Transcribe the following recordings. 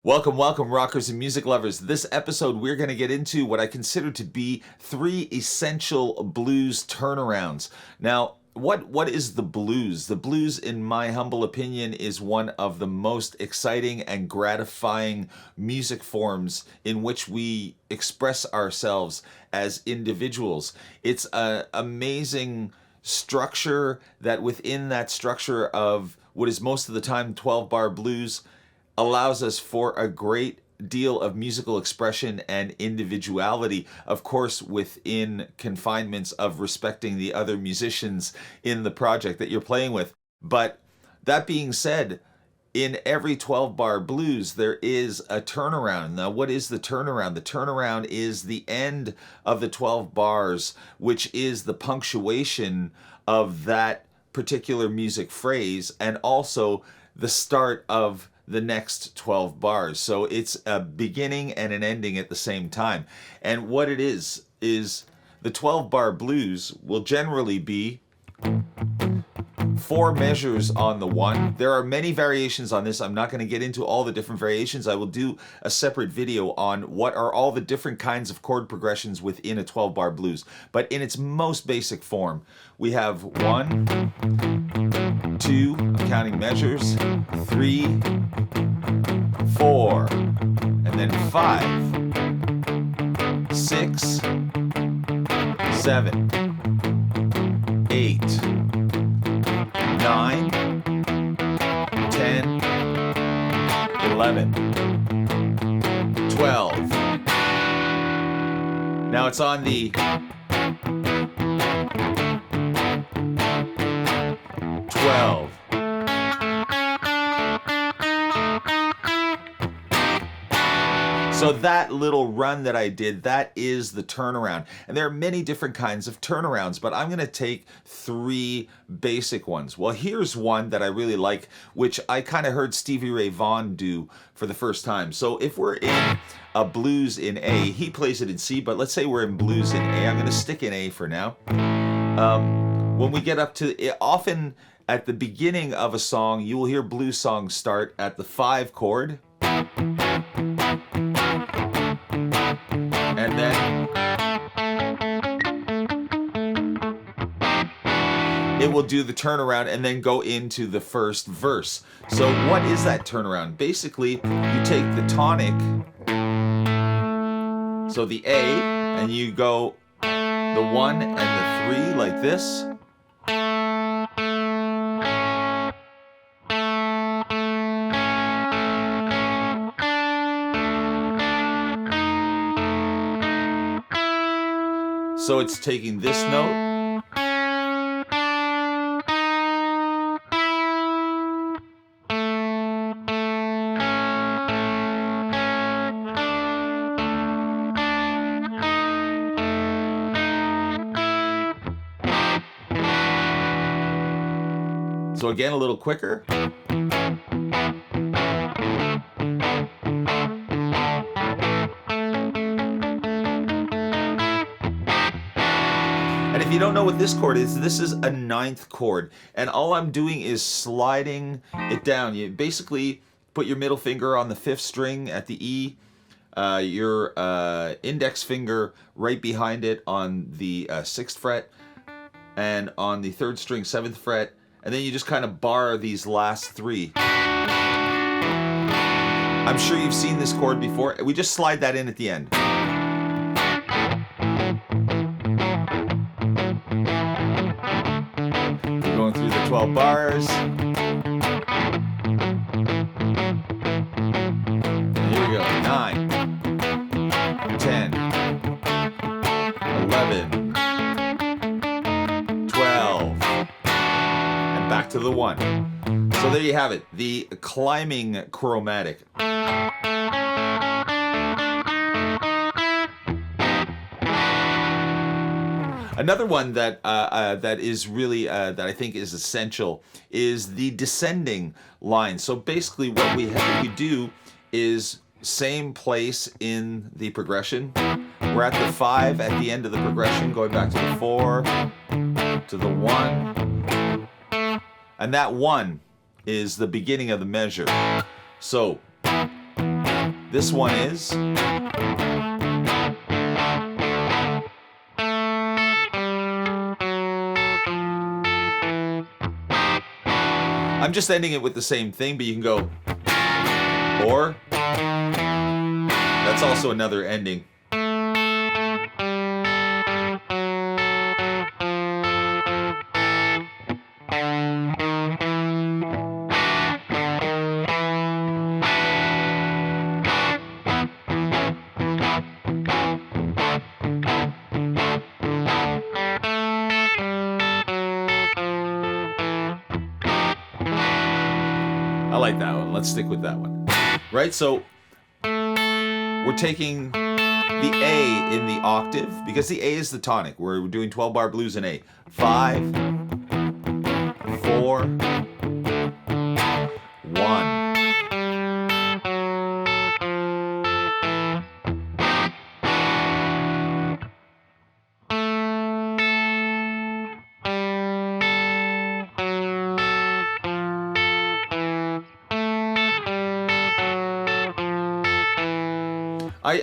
Welcome, welcome, rockers and music lovers. This episode, we're going to get into what I consider to be 3 essential blues turnarounds. Now, what is the blues? The blues, in my humble opinion, is one of the most exciting and gratifying music forms in which we express ourselves as individuals. It's an amazing structure that within that structure of what is most of the time 12-bar blues allows us for a great deal of musical expression and individuality, of course, within confinements of respecting the other musicians in the project that you're playing with. But that being said, in every 12-bar blues, there is a turnaround. Now, what is the turnaround? The turnaround is the end of the 12 bars, which is the punctuation of that particular music phrase, and also the start of the next 12 bars. So it's a beginning and an ending at the same time. And what it is the 12-bar blues will generally be 4 measures on the 1. There are many variations on this. I'm not going to get into all the different variations. I will do a separate video on what are all the different kinds of chord progressions within a 12-bar blues. But in its most basic form, we have 1, 2, I'm counting measures, 3, 4, and then 5, 6, 7, 8, 9, 10, 11, 12. Now it's on the 12. So that little run that I did, that is the turnaround. And there are many different kinds of turnarounds, but I'm going to take 3 basic ones. Well, here's one that I really like, which I kind of heard Stevie Ray Vaughan do for the first time. So if we're in a blues in A, he plays it in C, but let's say we're in blues in A. I'm going to stick in A for now. When we get up to it, often at the beginning of a song, you will hear blues songs start at the 5 chord. And then it will do the turnaround and then go into the first verse. So what is that turnaround? Basically, you take the tonic, so the A, and you go the 1 and the 3 like this. So it's taking this note, so again a little quicker. And if you don't know what this chord is, this is a 9th chord. And all I'm doing is sliding it down. You basically put your middle finger on the 5th string at the E, your index finger right behind it on the 6th fret, and on the 3rd string, 7th fret, and then you just kind of bar these last 3. I'm sure you've seen this chord before. We just slide that in at the end. Going through the 12 bars. And here we go. 9, 10, 11, 12, and back to the 1. So there you have it, the climbing chromatic. Another one that that is really that I think is essential is the descending line. So basically, what we do is same place in the progression. We're at the 5 at the end of the progression, going back to the 4, to the 1, and that 1 is the beginning of the measure. So This one is. I'm just ending it with the same thing, but you can go, or that's also another ending. I like that one. Let's stick with that one. Right? So we're taking the A in the octave because the A is the tonic. We're doing 12-bar blues in A. 5, 4, 1.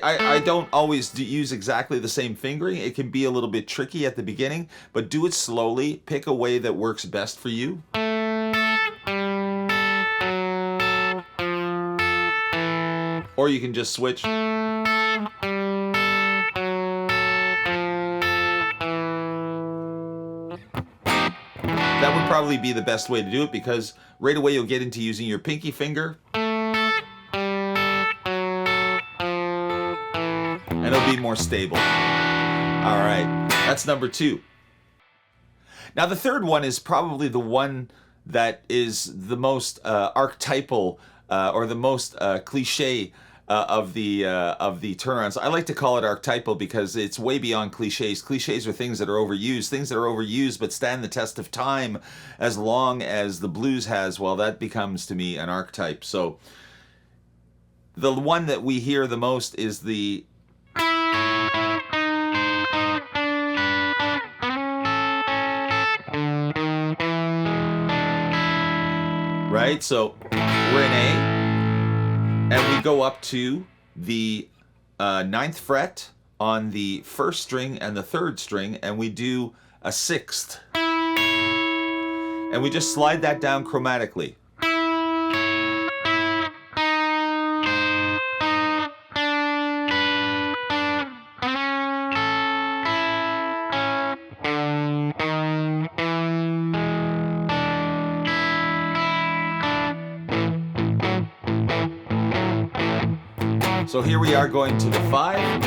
I don't always use exactly the same fingering. It can be a little bit tricky at the beginning, but do it slowly. Pick a way that works best for you. Or you can just switch. That would probably be the best way to do it because right away you'll get into using your pinky finger. And it'll be more stable. All right, that's number 2. Now the third one is probably the one that is the most archetypal or the most cliche of the turnarounds. I like to call it archetypal because it's way beyond cliches. Cliches are things that are overused. Things that are overused but stand the test of time as long as the blues has. Well, that becomes to me an archetype. So the one that we hear the most is the right? So we're in A, and we go up to the 9th fret on the 1st string and the 3rd string, and we do a 6th. And we just slide that down chromatically. So here we are going to the 5.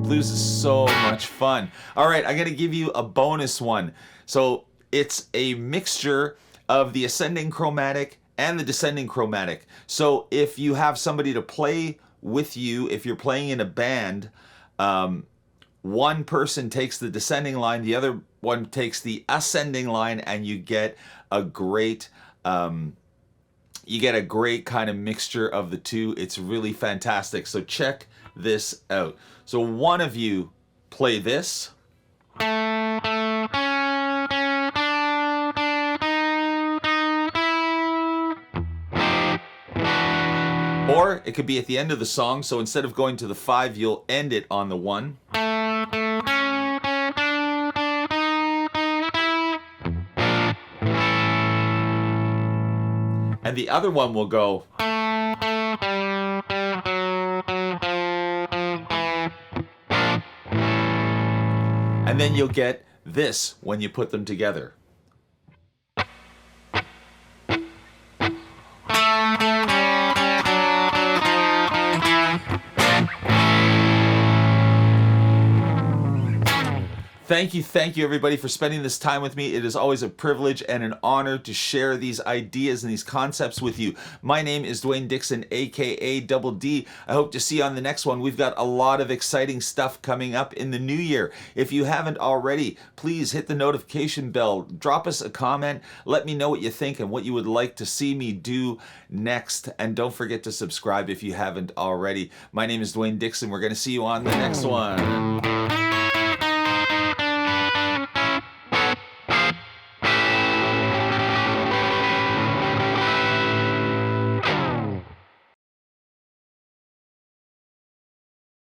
Blues is so much fun. All right, I'm going to give you a bonus one. So it's a mixture of the ascending chromatic and the descending chromatic. So if you have somebody to play with you, if you're playing in a band, one person takes the descending line, the other one takes the ascending line, and you get a great kind of mixture of the two. It's really fantastic. So check this out. So one of you play this. Or it could be at the end of the song, so instead of going to the 5, you'll end it on the 1. And the other one will go. And then you'll get this when you put them together. Thank you, everybody, for spending this time with me. It is always a privilege and an honor to share these ideas and these concepts with you. My name is Dwayne Dixon, aka Double D. I hope to see you on the next one. We've got a lot of exciting stuff coming up in the new year. If you haven't already, please hit the notification bell, drop us a comment, let me know what you think and what you would like to see me do next. And don't forget to subscribe if you haven't already. My name is Dwayne Dixon. We're going to see you on the next one.